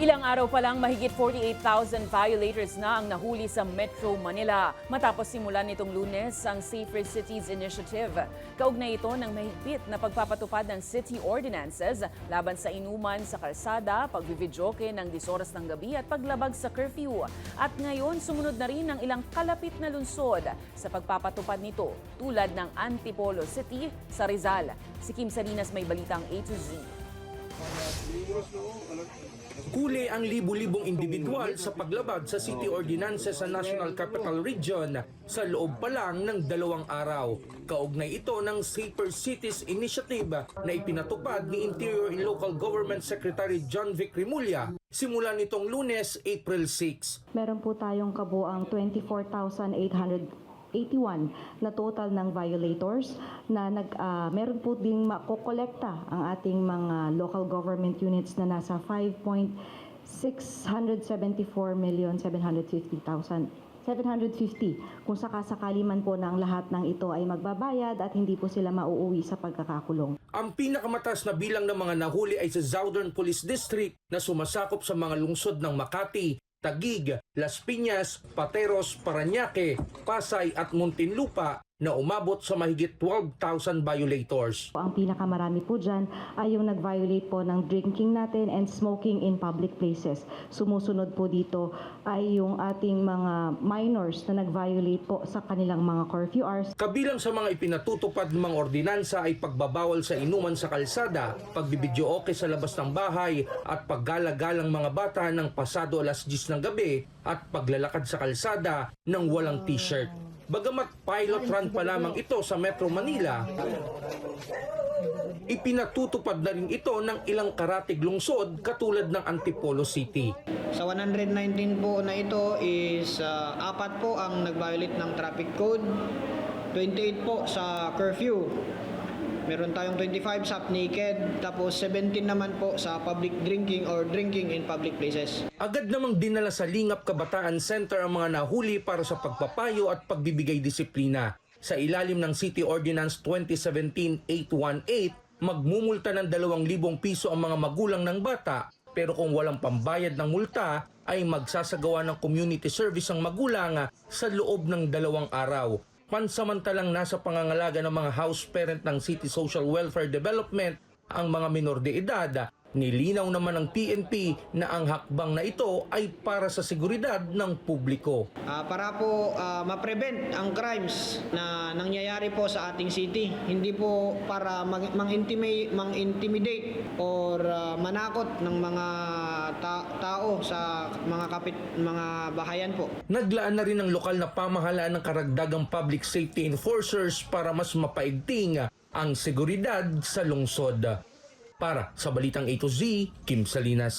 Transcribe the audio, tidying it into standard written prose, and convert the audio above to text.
Ilang araw pa lang mahigit 48,000 violators na ang nahuli sa Metro Manila matapos simulan nitong Lunes ang Safer Cities Initiative. Kaugnay ito ng mahigpit na pagpapatupad ng city ordinances laban sa inuman sa kalsada, pagvividyoke ng 10 oras ng gabi at paglabag sa curfew. At ngayon sumunod na rin ang ilang kalapit na lungsod sa pagpapatupad nito tulad ng Antipolo City sa Rizal. Si Kim Salinas may balitang A to Z. Huli ang libu-libong individual sa paglabag sa city ordinances sa National Capital Region sa loob pa lang ng 2 araw. Kaugnay ito ng Safer Cities Initiative na ipinatupad ni Interior and Local Government Secretary John Vic Remulla simula nitong Lunes, April 6. Meron po tayong kabuang 24,881 na total ng violators na meron po ding makokolekta ang ating mga local government units na nasa 5,674,750,750 kung sakasakali man po na ang lahat ng ito ay magbabayad at hindi po sila mauuwi sa pagkakakulong. Ang pinakamataas na bilang ng mga nahuli ay sa Southern Police District na sumasakop sa mga lungsod ng Makati, Taguig, Las Piñas, Pateros, Parañaque, Pasay at Muntinlupa na umabot sa mahigit 12,000 violators. Ang pinakamarami po dyan ay yung nag-violate po ng drinking natin and smoking in public places. Sumusunod po dito ay yung ating mga minors na nag-violate po sa kanilang mga curfew hours. Kabilang sa mga ipinatutupad ng mga ordinansa ay pagbabawal sa inuman sa kalsada, pagbibidyoke sa labas ng bahay at paggalagalang mga bata ng pasado alas 10 ng gabi at paglalakad sa kalsada ng walang t-shirt. Bagamat pilot run pa lamang ito sa Metro Manila, ipinatutupad na rin ito ng ilang karatig lungsod katulad ng Antipolo City. Sa 119 po na ito is 4 po ang nag-violate ng traffic code, 28 po sa curfew. Meron tayong 25 sa naked, tapos 17 naman po sa public drinking or drinking in public places. Agad namang dinala sa Lingap Kabataan Center ang mga nahuli para sa pagpapayo at pagbibigay disiplina. Sa ilalim ng City Ordinance 2017-818, magmumulta ng 2,000 piso ang mga magulang ng bata, pero kung walang pambayad ng multa, ay magsasagawa ng community service ang magulang sa loob ng 2 araw. Pansamantalang nasa pangangalaga ng mga house parent ng City Social Welfare Development ang mga minor de edad, nilinaw naman ng PNP na ang hakbang na ito ay para sa seguridad ng publiko. Para po ma-prevent ang crimes na nangyayari po sa ating city, hindi po para mang-intimidate or manakot ng mga tao sa mga bahayan po. Naglaan na rin ang lokal na pamahalaan ng karagdagang public safety enforcers para mas mapaigting ang seguridad sa lungsod. Para sa Balitang A to Z, Kim Salinas.